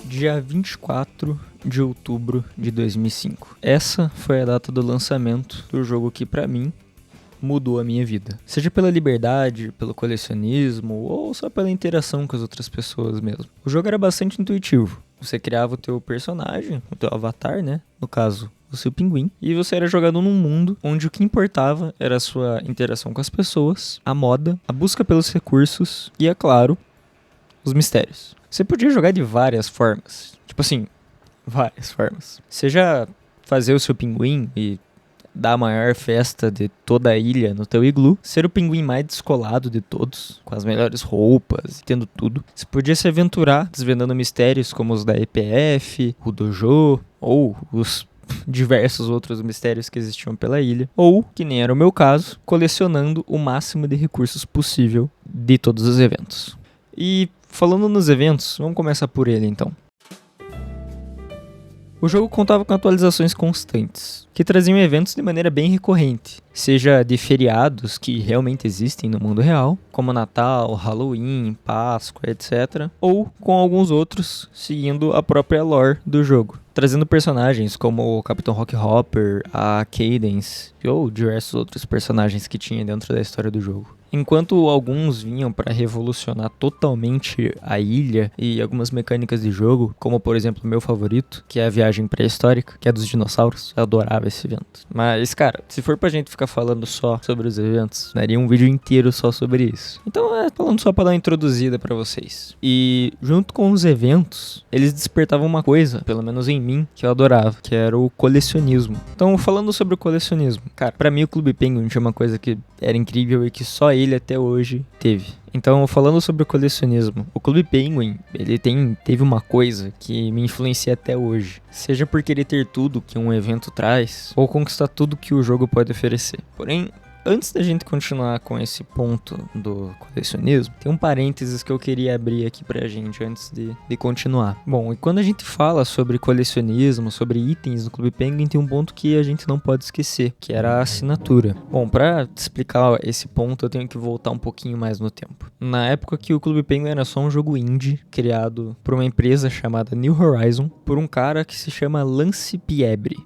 dia 24 de outubro de 2005. Essa foi a data do lançamento do jogo que, pra mim, mudou a minha vida. Seja pela liberdade, pelo colecionismo ou só pela interação com as outras pessoas mesmo. O jogo era bastante intuitivo. Você criava o teu personagem, o teu avatar, né? No caso, o seu pinguim. E você era jogado num mundo onde o que importava era a sua interação com as pessoas, a moda, a busca pelos recursos e, é claro, os mistérios. Você podia jogar de várias formas. Tipo assim, várias formas. Seja fazer o seu pinguim e dar a maior festa de toda a ilha no teu iglu, ser o pinguim mais descolado de todos, com as melhores roupas, tendo tudo. Você podia se aventurar desvendando mistérios como os da EPF, o Dojo, ou os diversos outros mistérios que existiam pela ilha, ou, que nem era o meu caso, colecionando o máximo de recursos possível de todos os eventos. E falando nos eventos, vamos começar por ele então. O jogo contava com atualizações constantes, que traziam eventos de maneira bem recorrente, seja de feriados que realmente existem no mundo real, como Natal, Halloween, Páscoa, etc., ou com alguns outros seguindo a própria lore do jogo, trazendo personagens como o Capitão Rockhopper, a Cadence ou diversos outros personagens que tinha dentro da história do jogo. Enquanto alguns vinham para revolucionar totalmente a ilha e algumas mecânicas de jogo, como por exemplo o meu favorito, que é a viagem pré-histórica, que é dos dinossauros, eu adorava esse evento. Mas, cara, se for pra gente ficar falando só sobre os eventos, daria um vídeo inteiro só sobre isso. Então falando só pra dar uma introduzida pra vocês. E junto com os eventos, eles despertavam uma coisa, pelo menos em mim, que eu adorava, que era o colecionismo. Então, falando sobre o colecionismo, cara, pra mim o Clube Penguin tinha uma coisa que era incrível e que só ele até hoje teve. Então, falando sobre o colecionismo, o Clube Penguin, ele teve uma coisa que me influencia até hoje. Seja por querer ter tudo que um evento traz, ou conquistar tudo que o jogo pode oferecer. Porém, antes da gente continuar com esse ponto do colecionismo, tem um parênteses que eu queria abrir aqui pra gente antes de continuar. Bom, e quando a gente fala sobre colecionismo, sobre itens no Clube Penguin, tem um ponto que a gente não pode esquecer, que era a assinatura. Bom, pra explicar esse ponto, eu tenho que voltar um pouquinho mais no tempo. Na época que o Clube Penguin era só um jogo indie, criado por uma empresa chamada New Horizon, por um cara que se chama Lance Piebre.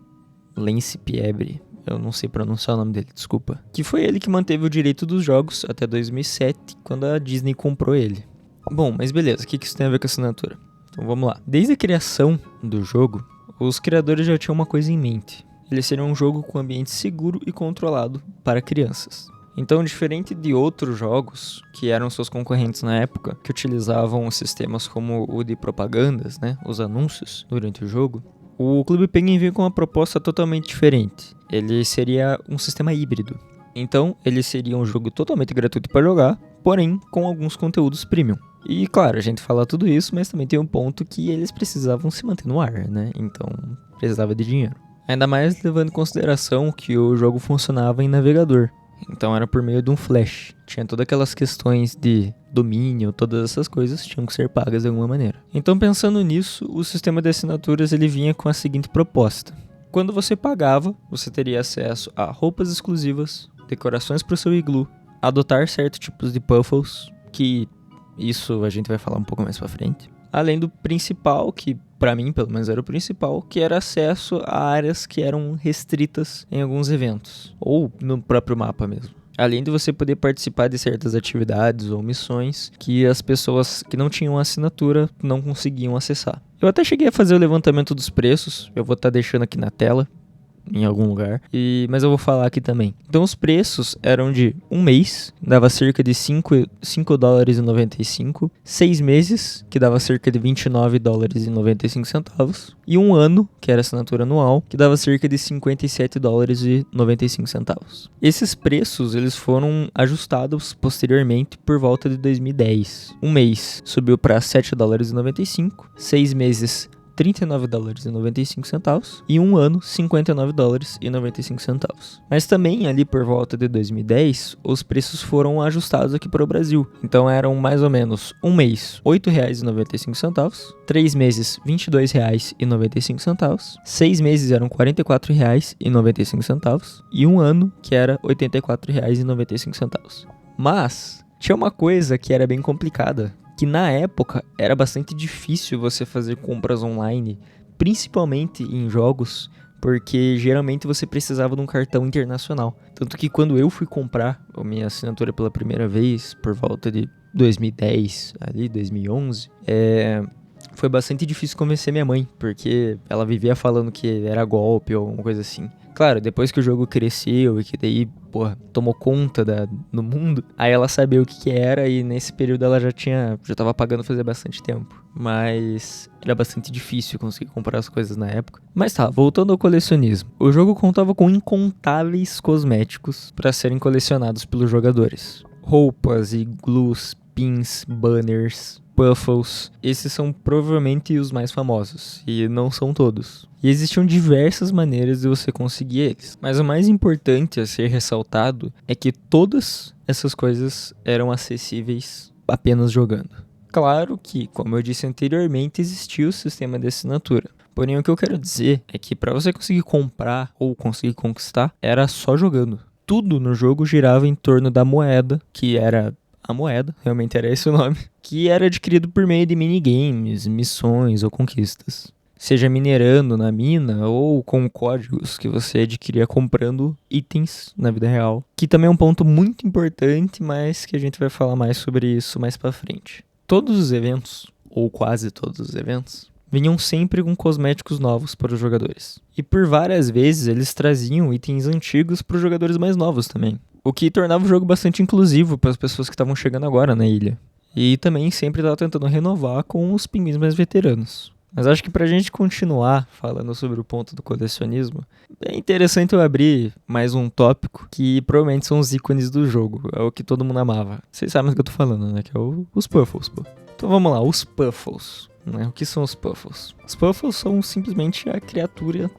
Lance Piebre. Eu não sei pronunciar o nome dele, desculpa. Que foi ele que manteve o direito dos jogos até 2007, quando a Disney comprou ele. Bom, mas beleza, o que isso tem a ver com a assinatura? Então vamos lá. Desde a criação do jogo, os criadores já tinham uma coisa em mente. Ele seria um jogo com ambiente seguro e controlado para crianças. Então, diferente de outros jogos, que eram seus concorrentes na época, que utilizavam sistemas como o de propagandas, né, os anúncios, durante o jogo, o Clube Penguin veio com uma proposta totalmente diferente. Ele seria um sistema híbrido. Então, ele seria um jogo totalmente gratuito para jogar, porém com alguns conteúdos premium. E claro, a gente fala tudo isso, mas também tem um ponto que eles precisavam se manter no ar, né? Então, precisava de dinheiro. Ainda mais levando em consideração que o jogo funcionava em navegador. Então era por meio de um flash. Tinha todas aquelas questões de domínio, todas essas coisas tinham que ser pagas de alguma maneira. Então, pensando nisso, o sistema de assinaturas ele vinha com a seguinte proposta. Quando você pagava, você teria acesso a roupas exclusivas, decorações para o seu iglu, adotar certos tipos de puffles, que isso a gente vai falar um pouco mais pra frente. Além do principal, que pra mim pelo menos era o principal, que era acesso a áreas que eram restritas em alguns eventos, ou no próprio mapa mesmo. Além de você poder participar de certas atividades ou missões que as pessoas que não tinham assinatura não conseguiam acessar. Eu até cheguei a fazer o levantamento dos preços, eu vou estar deixando aqui na tela, em algum lugar, mas eu vou falar aqui também. Então os preços eram de um mês, dava cerca de $5,95, 6 meses, que dava cerca de $29,95, e um ano, que era assinatura anual, que dava cerca de $57,95. Esses preços eles foram ajustados posteriormente por volta de 2010. Um mês subiu para $7,95, 6 meses $39,95 e um ano $59,95. Mas também ali por volta de 2010, os preços foram ajustados aqui para o Brasil. Então eram mais ou menos um mês R$ 8,95, 3 meses R$ 22,95, 6 meses eram R$ 44,95 e um ano que era R$ 84,95. Mas tinha uma coisa que era bem complicada, que na época era bastante difícil você fazer compras online, principalmente em jogos, porque geralmente você precisava de um cartão internacional. Tanto que quando eu fui comprar a minha assinatura pela primeira vez, por volta de 2010, ali, 2011, foi bastante difícil convencer minha mãe, porque ela vivia falando que era golpe ou alguma coisa assim. Claro, depois que o jogo cresceu e que daí, tomou conta do mundo, aí ela sabia o que era e nesse período ela já tava pagando fazia bastante tempo. Mas era bastante difícil conseguir comprar as coisas na época. Mas tá, voltando ao colecionismo. O jogo contava com incontáveis cosméticos para serem colecionados pelos jogadores. Roupas, iglus, pins, banners, puffles. Esses são provavelmente os mais famosos, e não são todos. E existiam diversas maneiras de você conseguir eles. Mas o mais importante a ser ressaltado é que todas essas coisas eram acessíveis apenas jogando. Claro que, como eu disse anteriormente, existia o sistema de assinatura. Porém, o que eu quero dizer é que para você conseguir comprar ou conseguir conquistar, era só jogando. Tudo no jogo girava em torno da moeda, que era a moeda, realmente era esse o nome, que era adquirido por meio de minigames, missões ou conquistas. Seja minerando na mina ou com códigos que você adquiria comprando itens na vida real. Que também é um ponto muito importante, mas que a gente vai falar mais sobre isso mais pra frente. Todos os eventos, ou quase todos os eventos, vinham sempre com cosméticos novos para os jogadores. E por várias vezes eles traziam itens antigos para os jogadores mais novos também. O que tornava o jogo bastante inclusivo para as pessoas que estavam chegando agora na ilha. E também sempre estava tentando renovar com os pinguins mais veteranos. Mas acho que pra gente continuar falando sobre o ponto do colecionismo, é interessante eu abrir mais um tópico que provavelmente são os ícones do jogo. É o que todo mundo amava. Vocês sabem do que eu tô falando, né? Que é os Puffles, pô. Então vamos lá, os Puffles. Né? O que são os Puffles? Os Puffles são simplesmente a criaturinha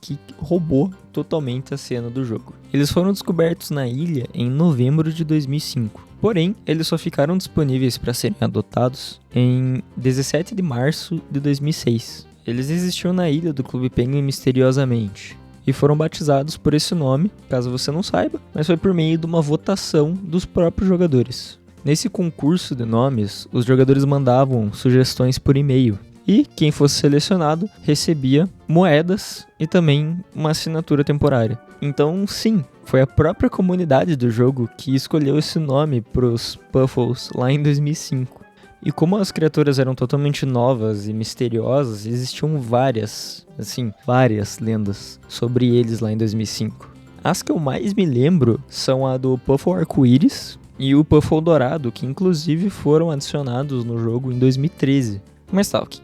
que roubou totalmente a cena do jogo. Eles foram descobertos na ilha em novembro de 2005. Porém, eles só ficaram disponíveis para serem adotados em 17 de março de 2006. Eles existiam na ilha do Clube Penguin misteriosamente e foram batizados por esse nome, caso você não saiba, mas foi por meio de uma votação dos próprios jogadores. Nesse concurso de nomes, os jogadores mandavam sugestões por e-mail e quem fosse selecionado recebia moedas e também uma assinatura temporária. Então, sim, foi a própria comunidade do jogo que escolheu esse nome para os Puffles lá em 2005. E como as criaturas eram totalmente novas e misteriosas, existiam várias lendas sobre eles lá em 2005. As que eu mais me lembro são a do Puffle Arco-Íris e o Puffle Dourado, que inclusive foram adicionados no jogo em 2013. Mas tá, o que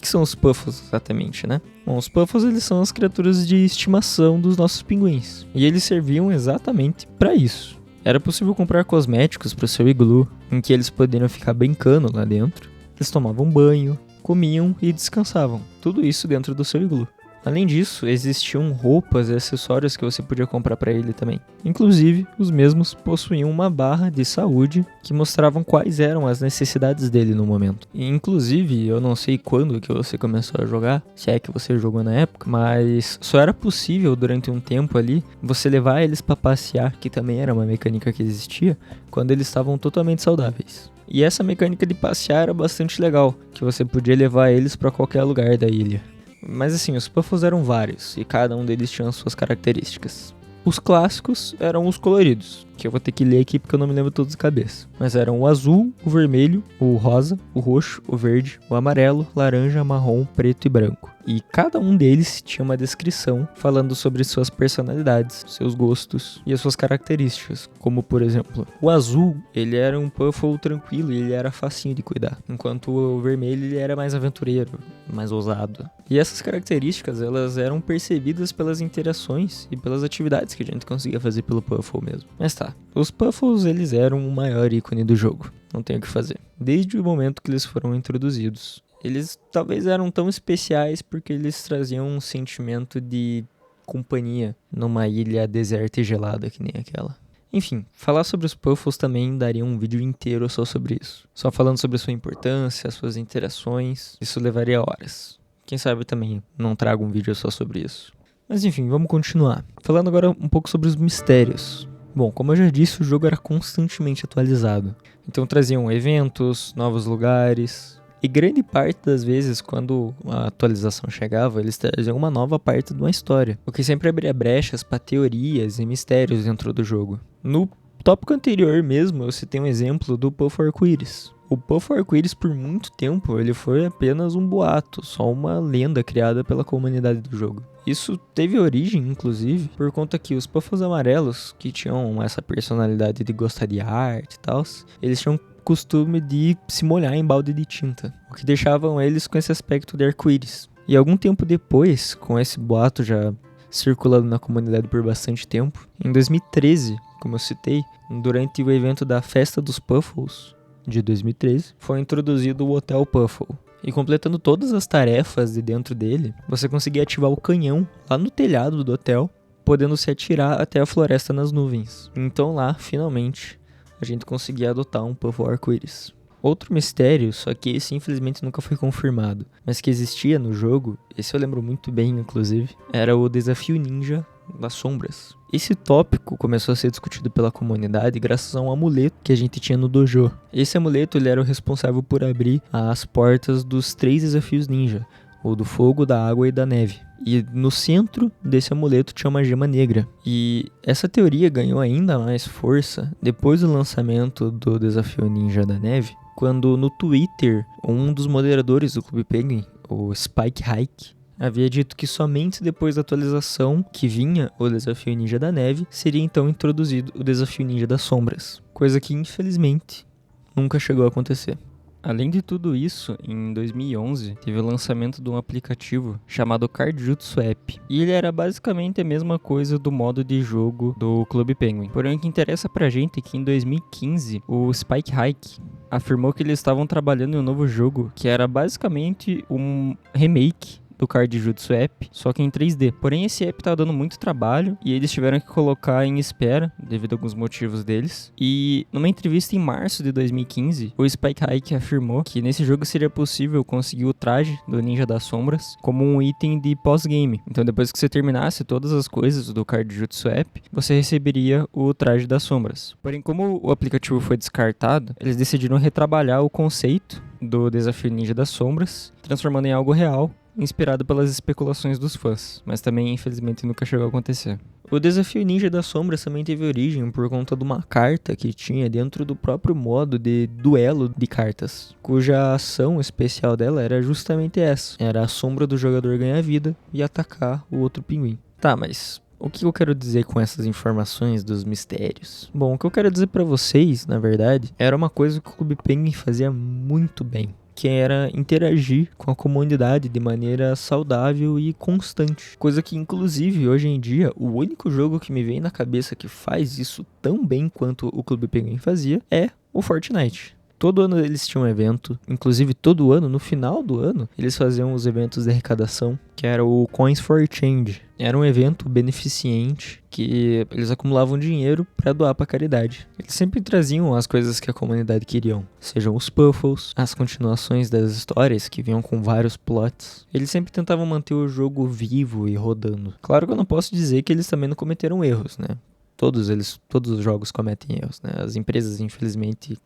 são os Puffles exatamente, né? Bom, os Puffles eles são as criaturas de estimação dos nossos pinguins. E eles serviam exatamente para isso. Era possível comprar cosméticos para o seu iglu, em que eles poderiam ficar brincando lá dentro. Eles tomavam banho, comiam e descansavam. Tudo isso dentro do seu iglu. Além disso, existiam roupas e acessórios que você podia comprar para ele também. Inclusive, os mesmos possuíam uma barra de saúde que mostravam quais eram as necessidades dele no momento. E, inclusive, eu não sei quando que você começou a jogar, se é que você jogou na época, mas só era possível durante um tempo ali você levar eles para passear, que também era uma mecânica que existia, quando eles estavam totalmente saudáveis. E essa mecânica de passear era bastante legal, que você podia levar eles para qualquer lugar da ilha. Mas assim, os Puffles eram vários, e cada um deles tinha suas características. Os clássicos eram os coloridos, que eu vou ter que ler aqui porque eu não me lembro todos de cabeça. Mas eram o azul, o vermelho, o rosa, o roxo, o verde, o amarelo, laranja, marrom, preto e branco. E cada um deles tinha uma descrição falando sobre suas personalidades, seus gostos e as suas características. Como, por exemplo, o azul, ele era um Puffle tranquilo e ele era facinho de cuidar. Enquanto o vermelho, ele era mais aventureiro, mais ousado. E essas características, elas eram percebidas pelas interações e pelas atividades que a gente conseguia fazer pelo Puffle mesmo. Mas tá, os Puffles, eles eram o maior ícone do jogo. Não tem o que fazer. Desde o momento que eles foram introduzidos. Eles talvez eram tão especiais porque eles traziam um sentimento de companhia numa ilha deserta e gelada que nem aquela. Enfim, falar sobre os Puffles também daria um vídeo inteiro só sobre isso. Só falando sobre a sua importância, as suas interações, isso levaria horas. Quem sabe também não trago um vídeo só sobre isso. Mas enfim, vamos continuar. Falando agora um pouco sobre os mistérios. Bom, como eu já disse, o jogo era constantemente atualizado. Então traziam eventos, novos lugares. E grande parte das vezes, quando a atualização chegava, eles traziam uma nova parte de uma história. O que sempre abria brechas para teorias e mistérios dentro do jogo. No tópico anterior mesmo, eu citei um exemplo do Puffo Arco-Íris. O Puffo Arco-Íris, por muito tempo, ele foi apenas um boato, só uma lenda criada pela comunidade do jogo. Isso teve origem, inclusive, por conta que os Puffos amarelos, que tinham essa personalidade de gostar de arte e tal, eles tinham costume de se molhar em balde de tinta, o que deixavam eles com esse aspecto de arco-íris. E algum tempo depois, com esse boato já circulando na comunidade por bastante tempo, em 2013, como eu citei, durante o evento da Festa dos Puffles, de 2013, foi introduzido o Hotel Puffle. E completando todas as tarefas de dentro dele, você conseguia ativar o canhão lá no telhado do hotel, podendo se atirar até a floresta nas nuvens. Então lá, finalmente, a gente conseguia adotar um Puffle arco-íris. Outro mistério, só que esse infelizmente nunca foi confirmado, mas que existia no jogo, esse eu lembro muito bem inclusive, era o Desafio Ninja das Sombras. Esse tópico começou a ser discutido pela comunidade graças a um amuleto que a gente tinha no dojo. Esse amuleto ele era o responsável por abrir as portas dos 3 desafios ninja, o do fogo, da água e da neve. E no centro desse amuleto tinha uma gema negra. E essa teoria ganhou ainda mais força depois do lançamento do Desafio Ninja da Neve, quando no Twitter, um dos moderadores do Clube Penguin, o Spike Hike, havia dito que somente depois da atualização que vinha o Desafio Ninja da Neve, seria então introduzido o Desafio Ninja das Sombras. Coisa que, infelizmente, nunca chegou a acontecer. Além de tudo isso, em 2011, teve o lançamento de um aplicativo chamado Cardjutsu App. E ele era basicamente a mesma coisa do modo de jogo do Clube Penguin. Porém, o que interessa pra gente é que em 2015, o Spike Hike afirmou que eles estavam trabalhando em um novo jogo, que era basicamente um remake do Cardjutsu App, só que em 3D. Porém, esse app tava dando muito trabalho e eles tiveram que colocar em espera, devido a alguns motivos deles. E numa entrevista em março de 2015, o Spike Hike afirmou que nesse jogo seria possível conseguir o traje do Ninja das Sombras como um item de pós-game. Então, depois que você terminasse todas as coisas do Cardjutsu App, você receberia o traje das sombras. Porém, como o aplicativo foi descartado, eles decidiram retrabalhar o conceito do Desafio Ninja das Sombras, transformando em algo real, inspirado pelas especulações dos fãs, mas também, infelizmente, nunca chegou a acontecer. O Desafio Ninja das Sombras também teve origem por conta de uma carta que tinha dentro do próprio modo de duelo de cartas, cuja ação especial dela era justamente essa. Era a sombra do jogador ganhar vida e atacar o outro pinguim. Tá, mas o que eu quero dizer com essas informações dos mistérios? Bom, o que eu quero dizer pra vocês, na verdade, era uma coisa que o Clube Penguin fazia muito bem, que era interagir com a comunidade de maneira saudável e constante. Coisa que, inclusive, hoje em dia, o único jogo que me vem na cabeça que faz isso tão bem quanto o Clube Penguin fazia é o Fortnite. Todo ano eles tinham um evento, inclusive todo ano, no final do ano, eles faziam os eventos de arrecadação, que era o Coins for Change. Era um evento beneficente que eles acumulavam dinheiro para doar para caridade. Eles sempre traziam as coisas que a comunidade queriam, sejam os puffles, as continuações das histórias que vinham com vários plots. Eles sempre tentavam manter o jogo vivo e rodando. Claro que eu não posso dizer que eles também não cometeram erros, né? Todos os jogos cometem erros, né? As empresas, infelizmente,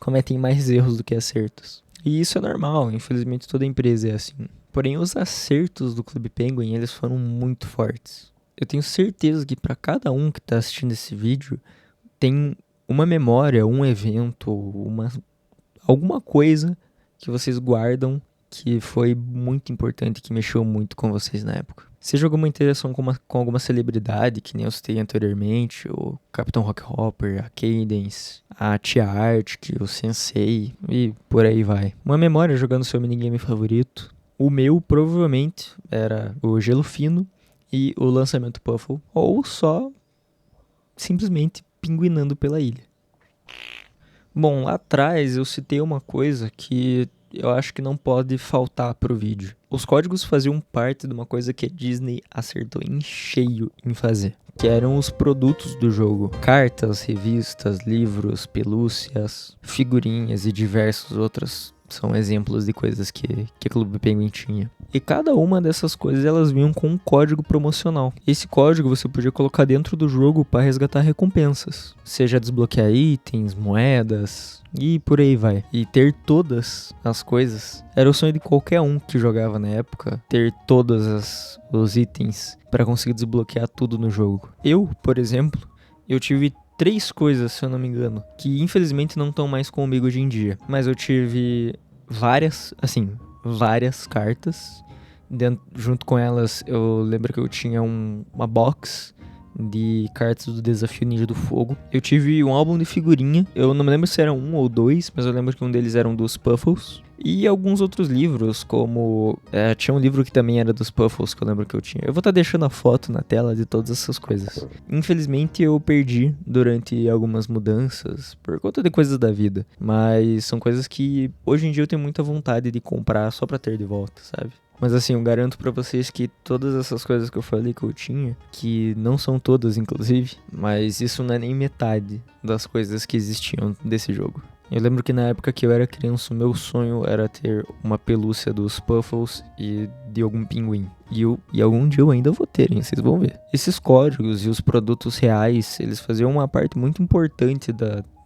cometem mais erros do que acertos. E isso é normal, infelizmente toda empresa é assim. Porém, os acertos do Clube Penguin, eles foram muito fortes. Eu tenho certeza que para cada um que está assistindo esse vídeo, tem uma memória, um evento, alguma coisa que vocês guardam que foi muito importante, que mexeu muito com vocês na época. Seja alguma interação com alguma celebridade, que nem eu citei anteriormente, o Capitão Rockhopper, a Cadence, a Tia Arctic, o Sensei e por aí vai. Uma memória jogando seu minigame favorito. O meu provavelmente era o Gelo Fino e o lançamento Puffle, ou só simplesmente pinguinando pela ilha. Bom, lá atrás eu citei uma coisa que eu acho que não pode faltar pro vídeo. Os códigos faziam parte de uma coisa que a Disney acertou em cheio em fazer, que eram os produtos do jogo. Cartas, revistas, livros, pelúcias, figurinhas e diversas outras são exemplos de coisas que a Clube Penguin tinha. E cada uma dessas coisas elas vinham com um código promocional. Esse código você podia colocar dentro do jogo para resgatar recompensas, seja desbloquear itens, moedas e por aí vai. E ter todas as coisas era o sonho de qualquer um que jogava na época, ter todos os itens para conseguir desbloquear tudo no jogo. Eu, por exemplo, eu tive 3 coisas, se eu não me engano, que infelizmente não estão mais comigo hoje em dia. Mas eu tive várias cartas. Junto com elas, eu lembro que eu tinha uma box de cartas do Desafio Ninja do Fogo. Eu tive um álbum de figurinha. Eu não me lembro se era 1 ou 2, mas eu lembro que um deles era um dos Puffles. E alguns outros livros, como... tinha um livro que também era dos Puffles, que eu lembro que eu tinha. Eu vou estar deixando a foto na tela de todas essas coisas. Infelizmente eu perdi durante algumas mudanças, por conta de coisas da vida. Mas são coisas que hoje em dia eu tenho muita vontade de comprar só pra ter de volta, sabe? Mas assim, eu garanto pra vocês que todas essas coisas que eu falei que eu tinha, que não são todas inclusive, mas isso não é nem metade das coisas que existiam desse jogo. Eu lembro que na época que eu era criança, o meu sonho era ter uma pelúcia dos Puffles e de algum pinguim. E algum dia eu ainda vou ter, hein? Vocês vão ver. Esses códigos e os produtos reais, eles faziam uma parte muito importante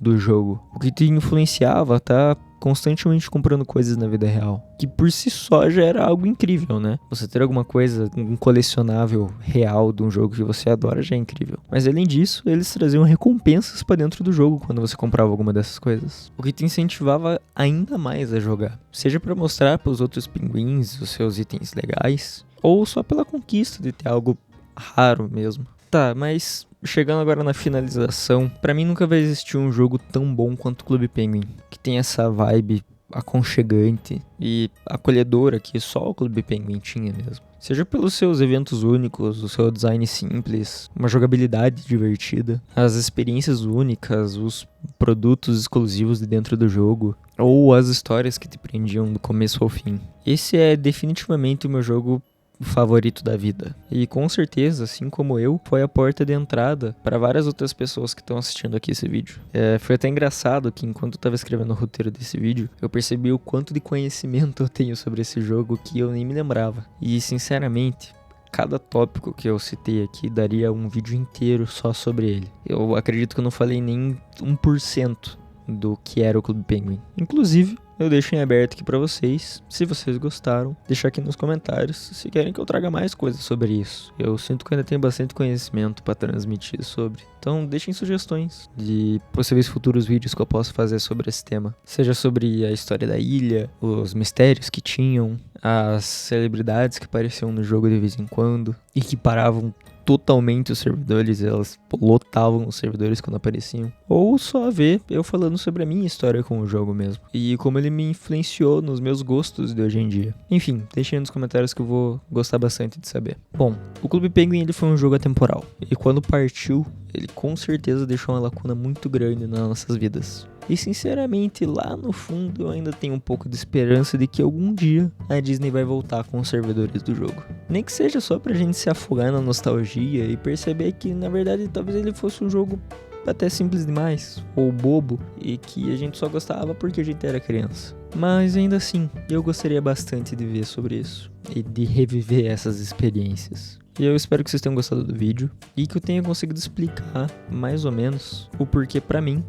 do jogo. O que te influenciava a tá constantemente comprando coisas na vida real. Que por si só já era algo incrível, né? Você ter alguma coisa, um colecionável real de um jogo que você adora já é incrível. Mas além disso, eles traziam recompensas pra dentro do jogo quando você comprava alguma dessas coisas. O que te incentivava ainda mais a jogar. Seja pra mostrar pros outros pinguins os seus itens legais, ou só pela conquista de ter algo raro mesmo. Tá, mas chegando agora na finalização, pra mim nunca vai existir um jogo tão bom quanto o Clube Penguin, que tem essa vibe aconchegante e acolhedora que só o Clube Penguin tinha mesmo. Seja pelos seus eventos únicos, o seu design simples, uma jogabilidade divertida, as experiências únicas, os produtos exclusivos de dentro do jogo, ou as histórias que te prendiam do começo ao fim. Esse é definitivamente o meu jogo favorito da vida. E com certeza, assim como eu, foi a porta de entrada para várias outras pessoas que estão assistindo aqui esse vídeo. Foi até engraçado que enquanto eu estava escrevendo o roteiro desse vídeo, eu percebi o quanto de conhecimento eu tenho sobre esse jogo que eu nem me lembrava. E sinceramente, cada tópico que eu citei aqui daria um vídeo inteiro só sobre ele. Eu acredito que eu não falei nem 1% do que era o Clube Penguin. Inclusive, eu deixo em aberto aqui pra vocês, se vocês gostaram, deixar aqui nos comentários se querem que eu traga mais coisas sobre isso. Eu sinto que ainda tenho bastante conhecimento pra transmitir sobre. Então deixem sugestões de possíveis futuros vídeos que eu possa fazer sobre esse tema. Seja sobre a história da ilha, os mistérios que tinham, as celebridades que apareciam no jogo de vez em quando e que paravam totalmente os servidores, elas lotavam os servidores quando apareciam. Ou só ver eu falando sobre a minha história com o jogo mesmo. E como ele me influenciou nos meus gostos de hoje em dia. Enfim, deixem aí nos comentários que eu vou gostar bastante de saber. Bom, o Clube Penguin ele foi um jogo atemporal. E quando partiu, ele com certeza deixou uma lacuna muito grande nas nossas vidas. E sinceramente, lá no fundo eu ainda tenho um pouco de esperança de que algum dia a Disney vai voltar com os servidores do jogo. Nem que seja só pra gente se afogar na nostalgia e perceber que na verdade talvez ele fosse um jogo até simples demais, ou bobo, e que a gente só gostava porque a gente era criança. Mas ainda assim, eu gostaria bastante de ver sobre isso e de reviver essas experiências. E eu espero que vocês tenham gostado do vídeo e que eu tenha conseguido explicar mais ou menos o porquê pra mim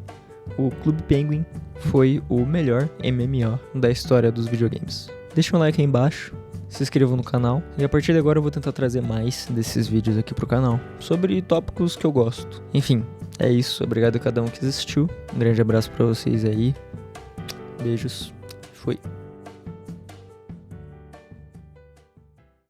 o Clube Penguin foi o melhor MMO da história dos videogames. Deixa um like aí embaixo, se inscrevam no canal e a partir de agora eu vou tentar trazer mais desses vídeos aqui pro canal, sobre tópicos que eu gosto. Enfim, é isso, obrigado a cada um que assistiu, um grande abraço pra vocês aí, beijos, fui.